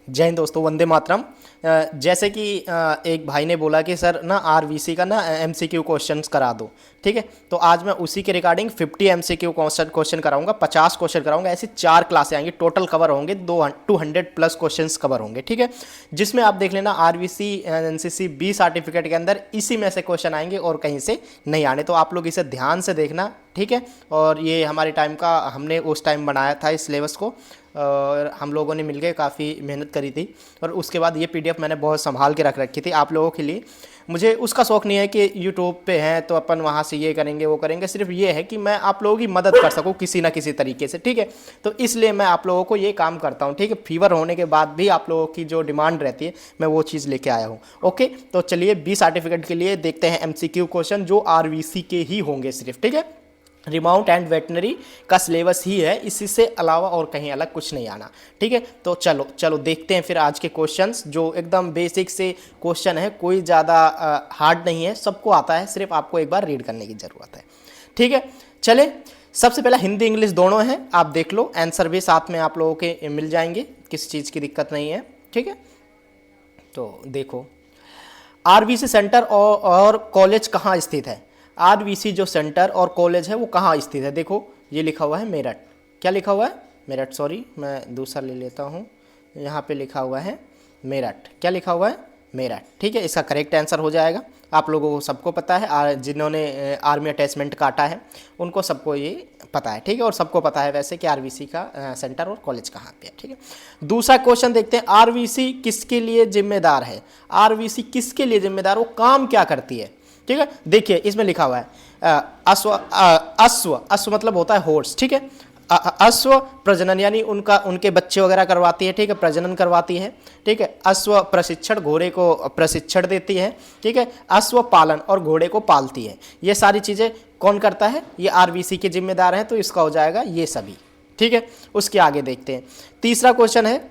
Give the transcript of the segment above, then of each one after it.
जय हिंद दोस्तों, वंदे मातरम। जैसे कि एक भाई ने बोला कि सर ना आरवीसी का ना एमसीक्यू क्वेश्चंस करा दो। ठीक है, तो आज मैं उसी के रिगार्डिंग 50 एमसीक्यू क्वेश्चन कराऊंगा, 50 क्वेश्चन कराऊंगा। ऐसी 4 क्लासें आएंगी, टोटल कवर होंगे 200 प्लस क्वेश्चंस कवर होंगे। ठीक है, जिसमें आप देख लेना आरवीसी एनसीसी बी सर्टिफिकेट के अंदर इसी में से क्वेश्चन आएंगे और कहीं से नहीं आने, तो आप लोग इसे ध्यान से देखना। ठीक है, और ये हमारे टाइम का, हमने उस टाइम बनाया था इस सिलेबस को और हम लोगों ने मिलकर काफ़ी मेहनत करी थी। और उसके बाद ये पीडीएफ मैंने बहुत संभाल के रख रखी थी आप लोगों के लिए। मुझे उसका शौक़ नहीं है कि यूट्यूब पे हैं तो अपन वहाँ से ये करेंगे वो करेंगे, सिर्फ ये है कि मैं आप लोगों की मदद कर सकूँ किसी ना किसी तरीके से। ठीक है, तो इसलिए मैं आप लोगों को ये काम करता हूँ। ठीक है, फीवर होने के बाद भी आप लोगों की जो डिमांड रहती है मैं वो चीज़ लेके आया हूँ। ओके, तो चलिए बी सर्टिफिकेट के लिए देखते हैं एमसीक्यू क्वेश्चन जो आरवीसी के ही होंगे सिर्फ। ठीक है, रिमाउंट एंड वेटनरी का सिलेबस ही है, इसी से अलावा और कहीं अलग कुछ नहीं आना। ठीक है, तो चलो चलो देखते हैं फिर आज के क्वेश्चंस जो एकदम बेसिक से क्वेश्चन है, कोई ज़्यादा हार्ड नहीं है, सबको आता है, सिर्फ आपको एक बार रीड करने की ज़रूरत है। ठीक है, चले सबसे पहला हिंदी इंग्लिश दोनों हैं, आप देख लो, आंसर भी साथ में आप लोगों के मिल जाएंगे, किसी चीज़ की दिक्कत नहीं है। ठीक है, तो देखो आरवीसी सेंटर और कॉलेज कहाँ स्थित है। आरवीसी जो सेंटर और कॉलेज है वो कहाँ स्थित है, देखो ये लिखा हुआ है मेरठ। क्या लिखा हुआ है? मेरठ, सॉरी मैं दूसरा ले लेता हूँ। यहाँ पे लिखा हुआ है मेरठ। क्या लिखा हुआ है? मेरठ। ठीक है, इसका करेक्ट आंसर हो जाएगा। आप लोगों को सबको पता है, जिन्होंने आर्मी अटैचमेंट काटा है उनको सबको ये पता है। ठीक है, और सबको पता है वैसे कि आरवीसी का सेंटर और कॉलेज कहाँ पे है। ठीक है, दूसरा क्वेश्चन देखते हैं, आरवीसी किसके लिए जिम्मेदार है। आरवीसी किसके लिए जिम्मेदार, वो काम क्या करती है। ठीक है, देखिए इसमें लिखा हुआ है अश्व अश्व मतलब होता है हॉर्स। ठीक है, अश्व प्रजनन यानी उनके बच्चे वगैरह करवाती है। ठीक है, प्रजनन करवाती है। ठीक है, अश्व प्रशिक्षण, घोड़े को प्रशिक्षण देती है। ठीक है, अश्व पालन और घोड़े को पालती है। ये सारी चीज़ें कौन करता है? ये आरवीसी के जिम्मेदार हैं, तो इसका हो जाएगा ये सभी। ठीक है, उसके आगे देखते हैं। तीसरा क्वेश्चन है,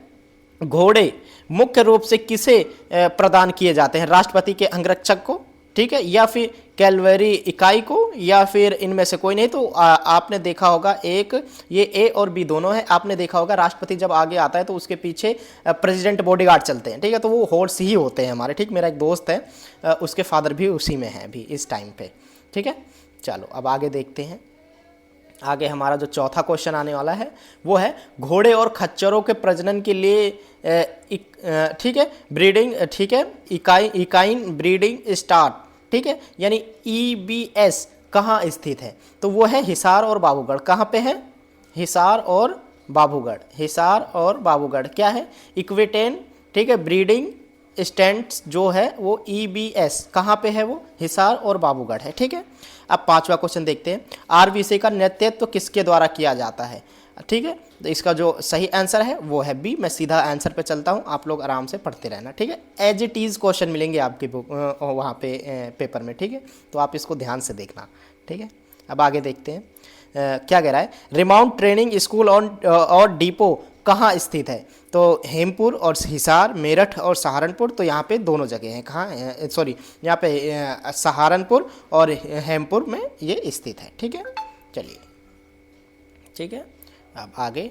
घोड़े मुख्य रूप से किसे प्रदान किए जाते हैं? राष्ट्रपति के अंगरक्षक को, ठीक है, या फिर कैलवरी इकाई को, या फिर इनमें से कोई नहीं। तो आपने देखा होगा एक ये ए और बी दोनों है। आपने देखा होगा राष्ट्रपति जब आगे आता है तो उसके पीछे प्रेसिडेंट बॉडीगार्ड चलते हैं। ठीक है, तो वो हॉर्स ही होते हैं हमारे। ठीक, मेरा एक दोस्त है, उसके फादर भी उसी में है अभी इस टाइम पे। ठीक है, चलो अब आगे देखते हैं। आगे हमारा जो चौथा क्वेश्चन आने वाला है वो है, घोड़े और खच्चरों के प्रजनन के लिए ठीक है ब्रीडिंग, ठीक है, इकाइन ब्रीडिंग स्टार्ट, ठीक है, यानी ईबीएस कहाँ स्थित है? तो वो है हिसार और बाबूगढ़। कहाँ पे है? हिसार और बाबूगढ़। हिसार और बाबूगढ़ क्या है? इक्वेटेन। ठीक है, ब्रीडिंग स्टैंड्स जो है वो ईबीएस कहाँ पे है? वो हिसार और बाबूगढ़ है। ठीक है, अब पांचवा क्वेश्चन देखते हैं, आरवीसी का नेतृत्व किसके द्वारा किया जाता है? ठीक है, तो इसका जो सही आंसर है वो है बी। मैं सीधा आंसर पे चलता हूँ, आप लोग आराम से पढ़ते रहना। ठीक है, एज इट इज़ क्वेश्चन मिलेंगे आपके बुक वहाँ पे पेपर में। ठीक है, तो आप इसको ध्यान से देखना। ठीक है, अब आगे देखते हैं। क्या कह रहा है, रिमाउंट ट्रेनिंग स्कूल और डिपो कहाँ स्थित है? तो हेमपुर और हिसार, मेरठ और सहारनपुर। तो यहाँ पे दोनों जगह हैं। कहाँ? सॉरी, यहाँ पे सहारनपुर और हेमपुर में ये स्थित है। ठीक है, चलिए ठीक है, अब आगे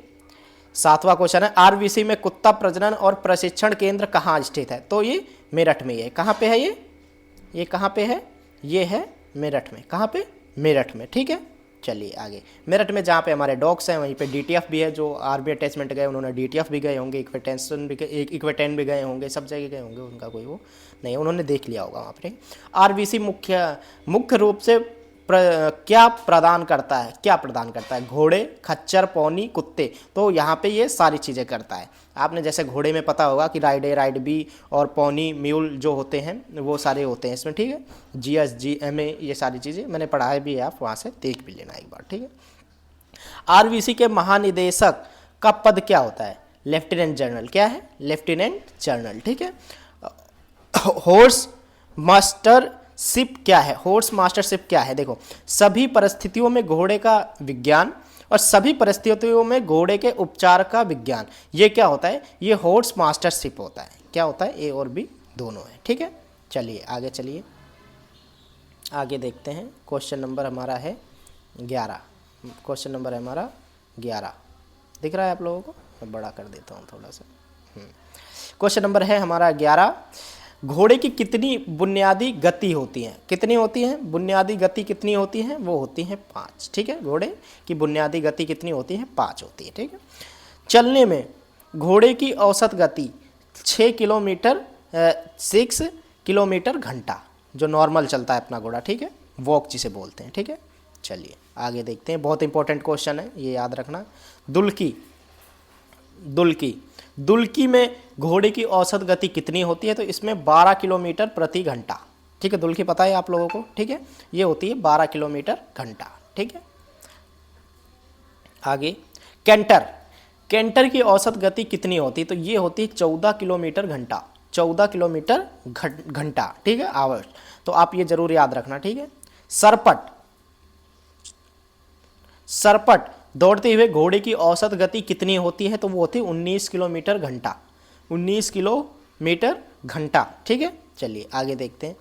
सातवां क्वेश्चन है, आरवीसी में कुत्ता प्रजनन और प्रशिक्षण केंद्र कहाँ स्थित है? तो ये मेरठ में ही है। कहाँ पे है ये कहाँ पे है? ये है मेरठ में। कहाँ पे? मेरठ में। ठीक है, चलिए आगे। मेरठ में जहाँ पे हमारे डॉग्स हैं वहीं पे डीटीएफ भी है। जो आर्मी अटैचमेंट गए उन्होंने डीटीएफ भी गए होंगे, इक्वेटेन भी गए होंगे, सब जगह गए होंगे, उनका कोई वो नहीं, उन्होंने देख लिया होगा वहाँ पे। आरवीसी मुख्य रूप से क्या प्रदान करता है? क्या प्रदान करता है? घोड़े, खच्चर, पौनी, कुत्ते। तो यहाँ पे ये सारी चीज़ें करता है। आपने जैसे घोड़े में पता होगा कि राइड ए राइड बी और पौनी म्यूल जो होते हैं वो सारे होते हैं इसमें। ठीक है, जीएस जीएमए ये सारी चीज़ें मैंने पढ़ाई भी है, आप वहाँ से देख भी लेना एक बार। ठीक है, आरवीसी के महानिदेशक का पद क्या होता है? Lieutenant general. क्या है? Lieutenant general. ठीक है, हॉर्स मास्टरशिप क्या है? हॉर्स मास्टरशिप क्या है? देखो, सभी परिस्थितियों में घोड़े का विज्ञान और सभी परिस्थितियों में घोड़े के उपचार का विज्ञान, ये क्या होता है? ये हॉर्स मास्टरशिप होता है। क्या होता है? ए और बी दोनों है। ठीक है, चलिए आगे चलिए, आगे देखते हैं। क्वेश्चन नंबर हमारा है 11। क्वेश्चन नंबर है हमारा 11, दिख रहा है आप लोगों को? मैं बड़ा कर देता हूँ थोड़ा सा। क्वेश्चन नंबर है हमारा 11, घोड़े की कितनी बुनियादी गति होती है? कितनी होती है बुनियादी गति? कितनी होती है? वो होती है 5। ठीक है, घोड़े की बुनियादी गति कितनी होती है? 5 होती है। ठीक है, चलने में घोड़े की औसत गति 6 किलोमीटर 6 किलोमीटर घंटा, जो नॉर्मल चलता है अपना घोड़ा। ठीक है, वॉक जिसे बोलते हैं। ठीक है, चलिए आगे देखते हैं। बहुत इंपॉर्टेंट क्वेश्चन है, ये याद रखना। दुल्की दुल्की दुल्की में घोड़े की औसत गति कितनी होती है? तो इसमें 12 किलोमीटर प्रति घंटा। ठीक है, दुल्की पता है आप लोगों को। ठीक है, ये होती है 12 किलोमीटर घंटा। ठीक है, आगे कैंटर, कैंटर की औसत गति कितनी होती है? तो ये होती है 14 किलोमीटर घंटा। 14 किलोमीटर घंटा। ठीक है, आवर्स। तो आप ये जरूर याद रखना। ठीक है, सरपट, सरपट दौड़ते हुए घोड़े की औसत गति कितनी होती है? तो वो होती है 19 किलोमीटर घंटा। 19 किलोमीटर घंटा। ठीक है, चलिए आगे देखते हैं।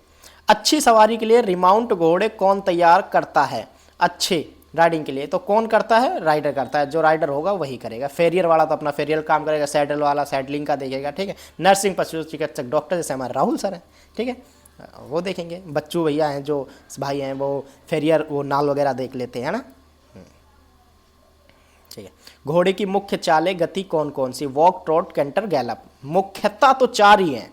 अच्छी सवारी के लिए रिमाउंट घोड़े कौन तैयार करता है? अच्छे राइडिंग के लिए तो कौन करता है? राइडर करता है। जो राइडर होगा वही करेगा। फेरियर वाला तो अपना फेरियर काम करेगा, सैडल वाला सैडलिंग का देखेगा। ठीक है, नर्सिंग, पशु चिकित्सक, डॉक्टर जैसे हमारे राहुल सर हैं। ठीक है, वो देखेंगे। बच्चू भैया हैं जो भाई हैं वो फेरियर, वो नाल वगैरह देख लेते हैं ना। ठीक है, घोड़े की मुख्य चालें गति कौन कौन सी? Walk, trot, canter, gallop. मुख्यतः तो 4 ही हैं।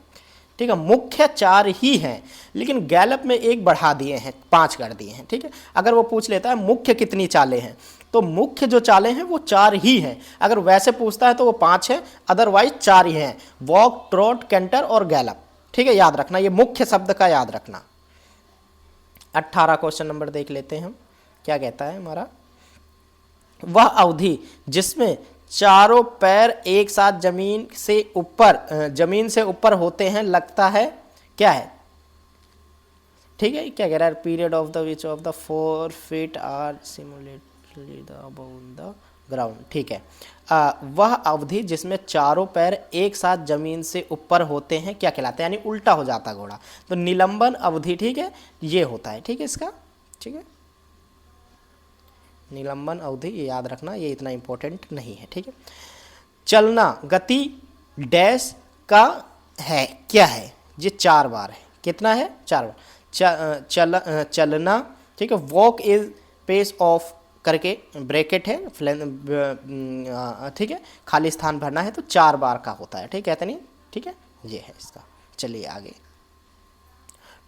ठीक है, मुख्य 4 ही हैं, लेकिन गैलप में एक बढ़ा दिए हैं, 5 कर दिए हैं। ठीक है, अगर वो पूछ लेता है मुख्य कितनी चालें हैं, तो मुख्य जो चालें हैं वो 4 ही हैं। अगर वैसे पूछता है तो वो 5 है, अदरवाइज 4 ही हैं, वॉक, ट्रॉट, कैंटर और गैलप। ठीक है, याद रखना, ये मुख्य शब्द का याद रखना। 18 क्वेश्चन नंबर देख लेते हैं हम, क्या कहता है हमारा। वह अवधि जिसमें चारों पैर एक साथ जमीन से ऊपर होते हैं लगता है क्या है? ठीक है, क्या कह रहा है? Period of the which of the 4 feet are simultaneously above the ground. ठीक है, वह अवधि जिसमें चारों पैर एक साथ जमीन से ऊपर होते हैं क्या कहलाता है? यानी उल्टा हो जाता घोड़ा, तो निलंबन अवधि। ठीक है, ये होता है। ठीक है, इसका ठीक है, निलंबन अवधि, ये याद रखना, ये इतना इंपॉर्टेंट नहीं है। ठीक है, चलना गति डैश का है, क्या है? ये 4 बार है। कितना है? 4 बार। चलना। ठीक है, वॉक इज पेस ऑफ करके ब्रैकेट है, ठीक है, खाली स्थान भरना है, तो 4 बार का होता है। ठीक है, इतनी। ठीक है, ये है इसका। चलिए आगे।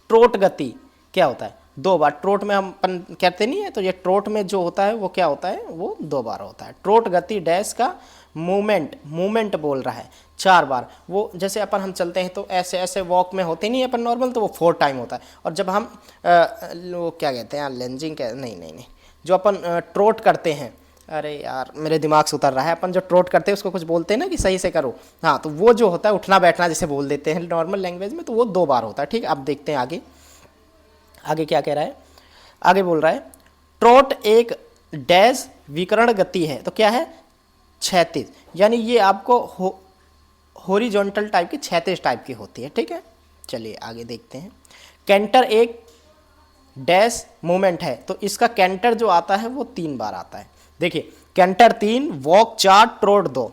ट्रोट गति क्या होता है? 2 बार। ट्रोट में हम अपन कहते नहीं है, तो ये ट्रोट में जो होता है वो क्या होता है? वो 2 बार होता है। ट्रोट गति डैश का मूवमेंट बोल रहा है 4 बार। वो जैसे अपन हम चलते हैं तो ऐसे ऐसे वॉक में होते नहीं है अपन नॉर्मल, तो वो 4 टाइम होता है। और जब हम वो क्या कहते हैं, लेंजिंग क्या, नहीं, जो अपन ट्रोट करते हैं, अरे यार मेरे दिमाग से उतर रहा है, अपन जो ट्रोट करते हैं उसको कुछ बोलते हैं ना कि सही से करो। हाँ, तो वो जो होता है उठना बैठना जैसे बोल देते हैं नॉर्मल लैंग्वेज में, तो वो 2 बार होता है। ठीक है, अब देखते हैं आगे। आगे क्या कह रहा है? आगे बोल रहा है ट्रोट एक डैश विकर्ण गति है, तो क्या है? क्षैतिज, यानी ये आपको हॉरिजॉन्टल टाइप की, क्षैतिज टाइप की होती है। ठीक है, चलिए आगे देखते हैं। कैंटर एक डैश मूवमेंट है, तो इसका कैंटर जो आता है वो 3 बार आता है। देखिए, कैंटर 3, वॉक 4, ट्रोट 2।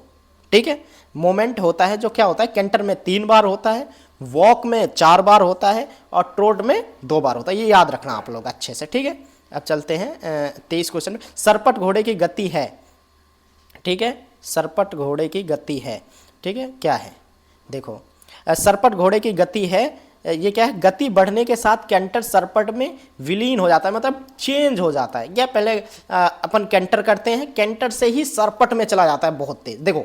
ठीक है, मोमेंट होता है जो क्या होता है? कैंटर में 3 बार होता है, वॉक में 4 बार होता है, और ट्रोट में 2 बार होता है। ये याद रखना आप लोग अच्छे से। ठीक है, अब चलते हैं 23 क्वेश्चन में। सरपट घोड़े की गति है। ठीक है, सरपट घोड़े की गति है। ठीक है, क्या है? देखो, सरपट घोड़े की गति है, ये क्या है? गति बढ़ने के साथ कैंटर सरपट में विलीन हो जाता है, मतलब चेंज हो जाता है। क्या पहले अपन कैंटर करते हैं, कैंटर से ही सरपट में चला जाता है बहुत तेज। देखो,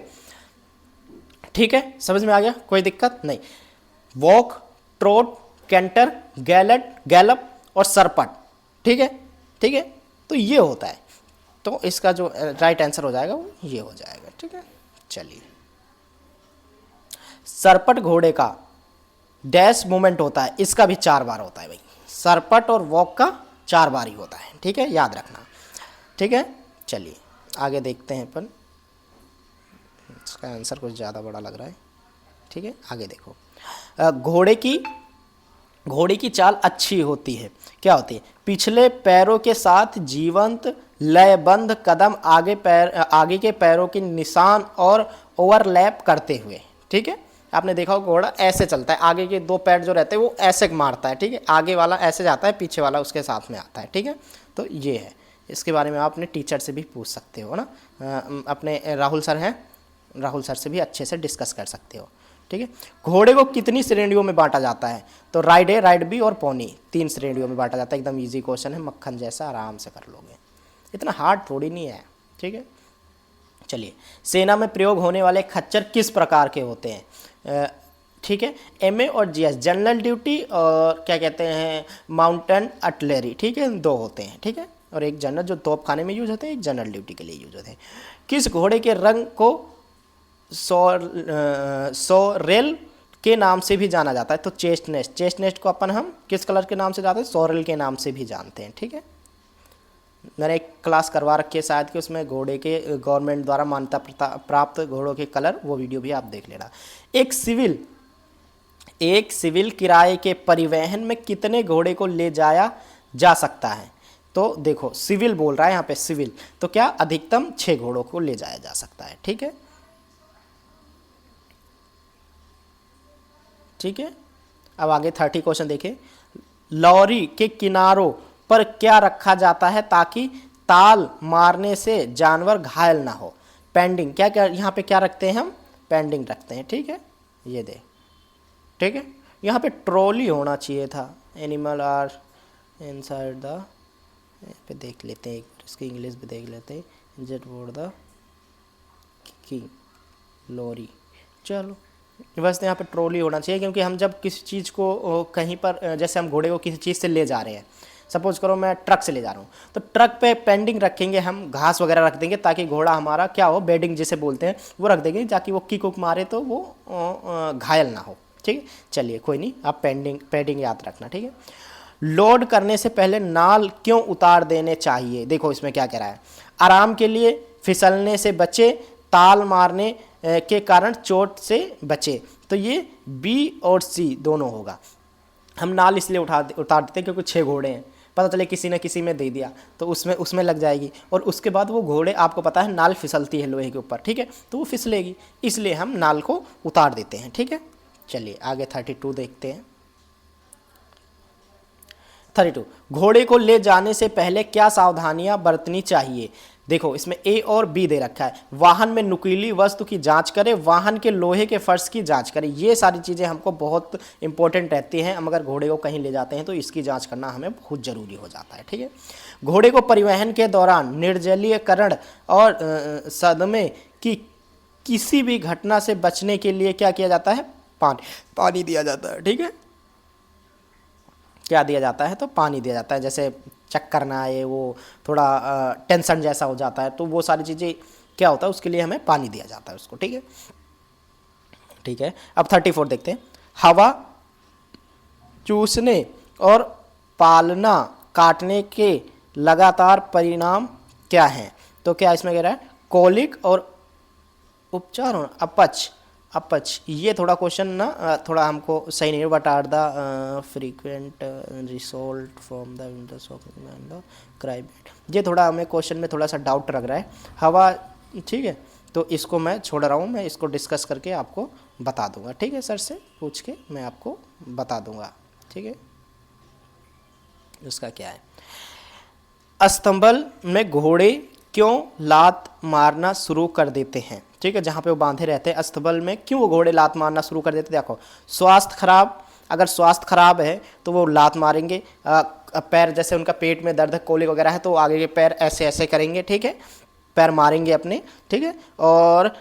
ठीक है, समझ में आ गया? कोई दिक्कत नहीं। वॉक, ट्रोट, कैंटर, गैलप और सरपट। ठीक है, ठीक है, तो ये होता है। तो इसका जो राइट आंसर हो जाएगा वो ये हो जाएगा। ठीक है, चलिए। सरपट घोड़े का डैश मूवमेंट होता है, इसका भी 4 बार होता है भाई। सरपट और वॉक का 4 बार ही होता है। ठीक है, याद रखना। ठीक है, चलिए आगे देखते हैं अपन। इसका आंसर कुछ ज़्यादा बड़ा लग रहा है। ठीक है, आगे देखो। घोड़े की चाल अच्छी होती है, क्या होती है? पिछले पैरों के साथ जीवंत लयबंध कदम, आगे के पैरों के निशान और ओवरलैप करते हुए। ठीक है, आपने देखा होगा घोड़ा ऐसे चलता है, आगे के 2 पैर जो रहते हैं वो ऐसे मारता है, ठीक है, आगे वाला ऐसे जाता है, पीछे वाला उसके साथ में आता है, ठीक है। तो ये है, इसके बारे में आप अपने टीचर से भी पूछ सकते हो ना, अपने राहुल सर हैं, राहुल सर से भी अच्छे से डिस्कस कर सकते हो, ठीक है। घोड़े को कितनी श्रेणियों में बांटा जाता है? तो राइड ए, राइड बी और पोनी, 3 श्रेणियों में बांटा जाता है। एकदम इजी क्वेश्चन है, मक्खन जैसा, आराम से कर लोगे, इतना हार्ड थोड़ी नहीं है, ठीक है। चलिए, सेना में प्रयोग होने वाले खच्चर किस प्रकार के होते हैं? ठीक है, एमए और जीएस, जनरल ड्यूटी और क्या कहते हैं माउंटेन आर्टिलरी, ठीक है, 2 होते हैं, ठीक है, और एक जनरल जो तोपखाने में यूज होते हैं, एक जनरल ड्यूटी के लिए यूज होते हैं। किस घोड़े के रंग को सोरेल के नाम से भी जाना जाता है? तो चेस्टनेट, चेस्टनेट को अपन हम किस कलर के नाम से जानते हैं? सोरेल के नाम से भी जानते हैं, ठीक है। मैंने एक क्लास करवा रखी है शायद कि उसमें घोड़े के गवर्नमेंट द्वारा मान्यता प्राप्त घोड़ों के कलर, वो वीडियो भी आप देख लेना। एक सिविल किराए के परिवहन में कितने घोड़े को ले जाया जा सकता है? तो देखो सिविल बोल रहा है यहाँ पे, सिविल, तो क्या अधिकतम 6 घोड़ों को ले जाया जा सकता है, ठीक है, ठीक है। अब आगे 30 क्वेश्चन देखिए, लॉरी के किनारों पर क्या रखा जाता है ताकि ताल मारने से जानवर घायल ना हो? पेंडिंग, क्या क्या यहाँ पे क्या रखते हैं हम? पेंडिंग रखते हैं, ठीक है, ये दे, ठीक है। यहाँ पे ट्रॉली होना चाहिए था, एनिमल आर इनसाइड द, पे देख लेते हैं एक बार, इसकी इंग्लिश भी देख लेते हैं, इंजर्ड बोर्ड द की लॉरी, चलो बस यहाँ पे ट्रॉली होना चाहिए, क्योंकि हम जब किसी चीज़ को कहीं पर, जैसे हम घोड़े को किसी चीज़ से ले जा रहे हैं, सपोज करो मैं ट्रक से ले जा रहा हूँ, तो ट्रक पे पेंडिंग रखेंगे हम, घास वगैरह रख देंगे ताकि घोड़ा हमारा क्या हो, बेडिंग जिसे बोलते हैं वो रख देंगे, ताकि वो किक उक मारे तो वो घायल ना हो, ठीक है। चलिए कोई नहीं, आप पेडिंग याद रखना, ठीक है। लोड करने से पहले नाल क्यों उतार देने चाहिए? देखो इसमें क्या कह रहा है, आराम के लिए, फिसलने से बचे, ताल मारने के कारण चोट से बचे। तो ये बी और सी दोनों होगा। हम नाल इसलिए उतार देते हैं क्योंकि 6 घोड़े हैं, पता चले किसी ने किसी में दे दिया तो उसमें लग जाएगी, और उसके बाद वो घोड़े, आपको पता है नाल फिसलती है लोहे के ऊपर, ठीक है, तो वो फिसलेगी, इसलिए हम नाल को उतार देते हैं, ठीक है। चलिए आगे 32 देखते हैं। 32, घोड़े को ले जाने से पहले क्या सावधानियां बरतनी चाहिए? देखो इसमें ए और बी दे रखा है, वाहन में नुकीली वस्तु की जांच करें, वाहन के लोहे के फर्श की जांच करें, ये सारी चीज़ें हमको बहुत इंपॉर्टेंट रहती हैं। हम अगर घोड़े को कहीं ले जाते हैं तो इसकी जांच करना हमें बहुत ज़रूरी हो जाता है, ठीक है। घोड़े को परिवहन के दौरान निर्जलीकरण और सदमे की किसी भी घटना से बचने के लिए क्या किया जाता है? पानी दिया जाता है, ठीक है, क्या दिया जाता है? तो पानी दिया जाता है, जैसे चक्कर ना आए, वो थोड़ा टेंशन जैसा हो जाता है, तो वो सारी चीज़ें क्या होता है, उसके लिए हमें पानी दिया जाता है उसको, ठीक है, ठीक है। अब 34 देखते हैं, हवा चूसने और पालना काटने के लगातार परिणाम क्या हैं? तो क्या इसमें कह रहा है? कोलिक और उपचार होना, अपच, ये थोड़ा क्वेश्चन ना थोड़ा हमको सही नहीं है, but are the frequent result from the windows of the climate, ये थोड़ा हमें क्वेश्चन में थोड़ा सा डाउट लग रहा है। हवा, ठीक है, तो इसको मैं छोड़ रहा हूँ, मैं इसको डिस्कस करके आपको बता दूंगा, ठीक है, सर से पूछ के मैं आपको बता दूंगा, ठीक है, उसका क्या है। अस्तंबल में घोड़े क्यों लात मारना शुरू कर देते हैं? ठीक है, जहाँ पे वो बांधे रहते हैं अस्तबल में क्यों वो घोड़े लात मारना शुरू कर देते हैं? देखो स्वास्थ्य खराब, अगर स्वास्थ्य खराब है तो वो लात मारेंगे, पैर जैसे उनका पेट में दर्द है, कोलिक वगैरह है, तो आगे के पैर ऐसे ऐसे करेंगे, ठीक है, पैर मारेंगे अपने, ठीक है। और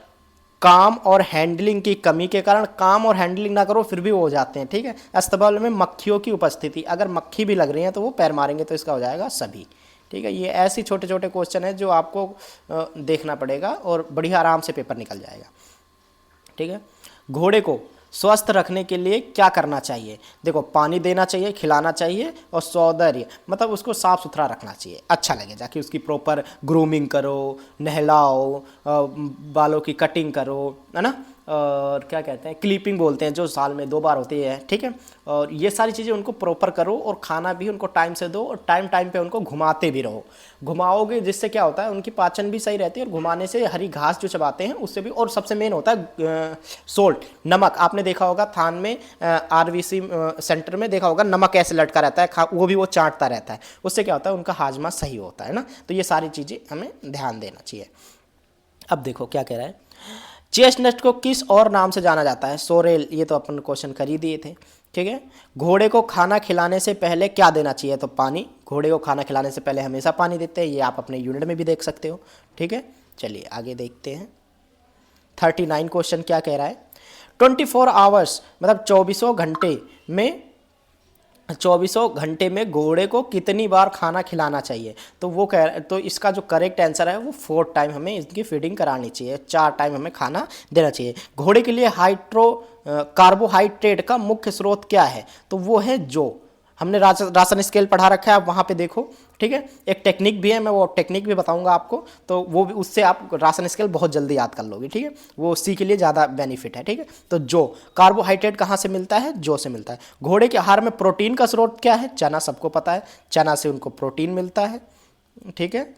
काम और हैंडलिंग की कमी के कारण, काम और हैंडलिंग ना करो फिर भी वो हो जाते हैं, ठीक है। अस्तबल में मक्खियों की उपस्थिति, अगर मक्खी भी लग रही है तो वो पैर मारेंगे, तो इसका हो जाएगा सभी, ठीक है। ये ऐसे छोटे छोटे क्वेश्चन है जो आपको देखना पड़ेगा और बढ़िया आराम से पेपर निकल जाएगा, ठीक है। घोड़े को स्वस्थ रखने के लिए क्या करना चाहिए? देखो पानी देना चाहिए, खिलाना चाहिए, और सौंदर्य मतलब उसको साफ़ सुथरा रखना चाहिए, अच्छा लगे, जाके उसकी प्रॉपर ग्रूमिंग करो, नहलाओ, बालों की कटिंग करो, है ना, और क्या कहते हैं क्लिपिंग बोलते हैं, जो साल में 2 बार होती है, ठीक है। और ये सारी चीज़ें उनको प्रॉपर करो और खाना भी उनको टाइम से दो और टाइम टाइम पे उनको घुमाते भी रहो। घुमाओगे जिससे क्या होता है उनकी पाचन भी सही रहती है और घुमाने से हरी घास जो चबाते हैं उससे भी। और सबसे मेन होता है सोल्ट, नमक। आपने देखा होगा थान में आरवीसी सेंटर में देखा होगा नमक ऐसे लटका रहता है, वो भी वो चाटता रहता है, उससे क्या होता है उनका हाजमा सही होता है ना। तो ये सारी चीज़ें हमें ध्यान देना चाहिए। अब देखो क्या कह रहा है, चेस्टनट को किस और नाम से जाना जाता है? सोरेल, ये तो अपन क्वेश्चन कर ही दिए थे, ठीक है। घोड़े को खाना खिलाने से पहले क्या देना चाहिए? तो पानी। घोड़े को खाना खिलाने से पहले हमेशा पानी देते हैं, ये आप अपने यूनिट में भी देख सकते हो, ठीक है। चलिए आगे देखते हैं। 39 क्वेश्चन क्या कह रहा है, 24 आवर्स मतलब 24 घंटे में घोड़े को कितनी बार खाना खिलाना चाहिए? तो वो तो इसका जो करेक्ट आंसर है वो 4 टाइम हमें इसकी फीडिंग करानी चाहिए, 4 टाइम हमें खाना देना चाहिए। घोड़े के लिए कार्बोहाइड्रेट का मुख्य स्रोत क्या है? तो वो है जौ। हमने राशन स्केल पढ़ा रखा है, आप वहाँ पे देखो, ठीक है। एक टेक्निक भी है, मैं वो टेक्निक भी बताऊंगा आपको, तो वो भी उससे आप राशन स्केल बहुत जल्दी याद कर लोगे, ठीक है। वो सी के लिए ज़्यादा बेनिफिट है, ठीक है। तो जौ, कार्बोहाइड्रेट कहाँ से मिलता है? जौ से मिलता है। घोड़े के आहार में प्रोटीन का स्रोत क्या है? चना, सबको पता है, चना से उनको प्रोटीन मिलता है, ठीक है।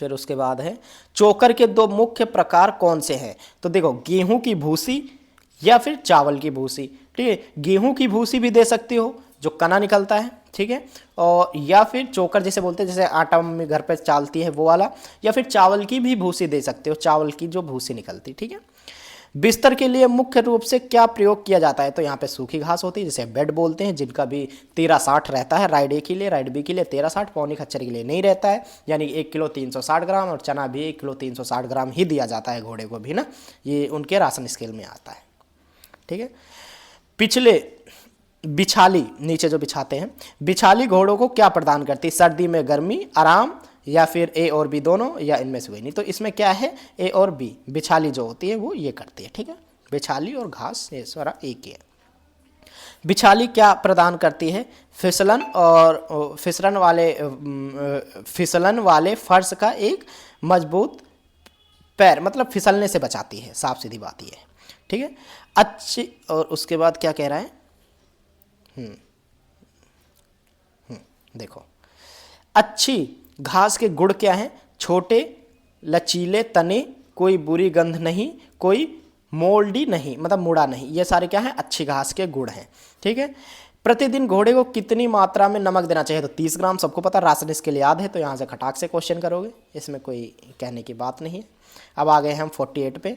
फिर उसके बाद है चोकर के 2 मुख्य प्रकार कौन से हैं? तो देखो, गेहूं की भूसी या फिर चावल की भूसी, ठीक है। गेहूं की भूसी भी दे सकती हो, जो कना निकलता है, ठीक है। और या फिर चोकर जैसे बोलते हैं, जैसे आटा में घर पे चालती है वो वाला, या फिर चावल की भी भूसी दे सकते हो, चावल की जो भूसी निकलती, ठीक है। बिस्तर के लिए मुख्य रूप से क्या प्रयोग किया जाता है? तो यहाँ पे सूखी घास होती है जिसे बेड बोलते हैं, जिनका भी 1360 रहता है, राइड ए के लिए, राइड बी के लिए 1360, पौनी खच्चर के लिए नहीं रहता है, यानी 1 किलो 360 ग्राम, और चना भी 1 किलो 360 ग्राम ही दिया जाता है घोड़े को भी ना, ये उनके राशन स्केल में आता है, ठीक है। पिछले बिछाली, नीचे जो बिछाते हैं, बिछाली घोड़ों को क्या प्रदान करती है? सर्दी में गर्मी, आराम, या फिर ए और बी दोनों, या इनमें से कोई नहीं। तो इसमें क्या है? ए और बी। बिछाली जो होती है वो ये करती है, ठीक है। बिछाली और घास ये सारा एक ही है। बिछाली क्या प्रदान करती है? फिसलन और फिसलन वाले फर्श का एक मजबूत पैर, मतलब फिसलने से बचाती है, साफ सीधी बात ये है, ठीक है। अच्छी, और उसके बाद क्या कह रहा है, देखो, अच्छी घास के गुण क्या हैं? छोटे लचीले तने, कोई बुरी गंध नहीं, कोई मोल्डी नहीं, मतलब मुड़ा नहीं, ये सारे क्या हैं? अच्छी घास के गुण हैं, ठीक है। प्रतिदिन घोड़े को कितनी मात्रा में नमक देना चाहिए? तो 30 ग्राम, सबको पता, राशन इसके लिए याद है, तो यहाँ से खटाक से क्वेश्चन करोगे, इसमें कोई कहने की बात नहीं है। अब आ गए हम 48 पे।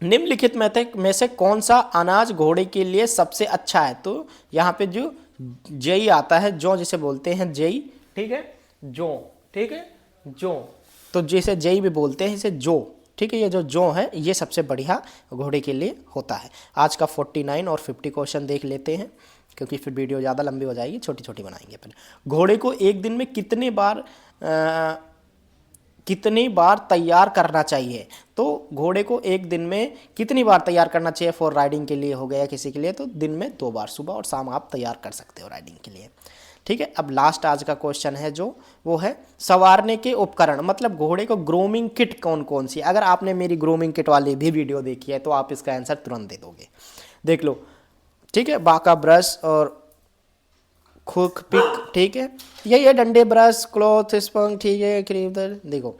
निम्नलिखित में से कौन सा अनाज घोड़े के लिए सबसे अच्छा है? तो यहाँ पे जो जई आता है, जौ जिसे बोलते हैं जई, ठीक है, जौ, ठीक है, जौ, तो जिसे जई भी बोलते हैं, इसे जौ, ठीक है। ये जो जौ है ये सबसे बढ़िया घोड़े के लिए होता है। आज का 49 और 50 क्वेश्चन देख लेते हैं, क्योंकि फिर वीडियो ज़्यादा लंबी हो जाएगी, छोटी छोटी बनाएंगे अपन। घोड़े को एक दिन में कितनी बार तैयार करना चाहिए? तो घोड़े को एक दिन में कितनी बार तैयार करना चाहिए? फॉर राइडिंग के लिए हो गया किसी के लिए, तो दिन में 2 बार, सुबह और शाम आप तैयार कर सकते हो राइडिंग के लिए, ठीक है। अब लास्ट आज का क्वेश्चन है जो वो है संवारने के उपकरण, मतलब घोड़े को ग्रूमिंग किट कौन कौन सी? अगर आपने मेरी ग्रूमिंग किट वाली भी वीडियो देखी है तो आप इसका आंसर तुरंत दे दोगे, देख लो, ठीक है। बाका ब्रश और खुक पिक, ठीक है, यही है। डंडे ब्रश, क्लॉथ स्पंज, ठीक है, क्रीम, देखो,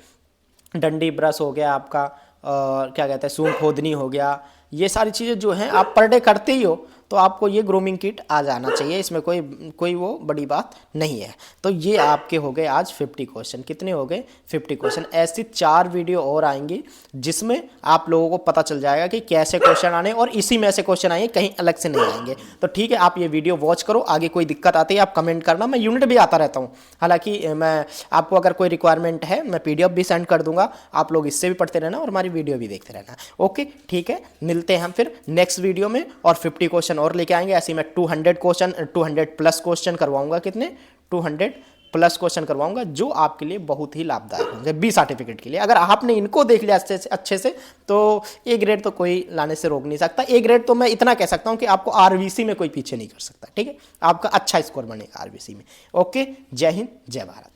डंडी ब्रश हो गया आपका, और क्या कहते हैं, सूंड खोदनी हो गया, ये सारी चीज़ें जो हैं आप पर डे करते ही हो, तो आपको ये ग्रूमिंग किट आ जाना चाहिए, इसमें कोई वो बड़ी बात नहीं है। तो ये आपके हो गए आज 50 क्वेश्चन। कितने हो गए? 50 क्वेश्चन। ऐसी 4 वीडियो और आएंगी जिसमें आप लोगों को पता चल जाएगा कि कैसे क्वेश्चन आने, और इसी में से क्वेश्चन आएंगे, कहीं अलग से नहीं आएंगे। तो ठीक है, आप ये वीडियो वॉच करो, आगे कोई दिक्कत आती है आप कमेंट करना, मैं यूनिट भी आता रहता हूँ, हालांकि मैं आपको अगर कोई रिक्वायरमेंट है मैं PDF भी सेंड कर दूंगा, आप लोग इससे भी पढ़ते रहना और हमारी वीडियो भी देखते रहना। ओके, ठीक है, मिलते हैं हम फिर नेक्स्ट वीडियो में, और 50 क्वेश्चन और लेके आएंगे। ऐसे मैं 200 प्लस क्वेश्चन करवाऊंगा, कितने? 200 प्लस क्वेश्चन करवाऊंगा, जो आपके लिए बहुत ही लाभदायक होंगे B सर्टिफिकेट के लिए। अगर आपने इनको देख लिया अच्छे से तो A ग्रेड तो कोई लाने से रोक नहीं सकता। A ग्रेड तो मैं इतना कह सकता हूं कि आपको RVC में कोई पीछे नहीं कर सकता, ठीक है, आपका अच्छा स्कोर बनेगा RVC में। ओके, जय हिंद, जय भारत।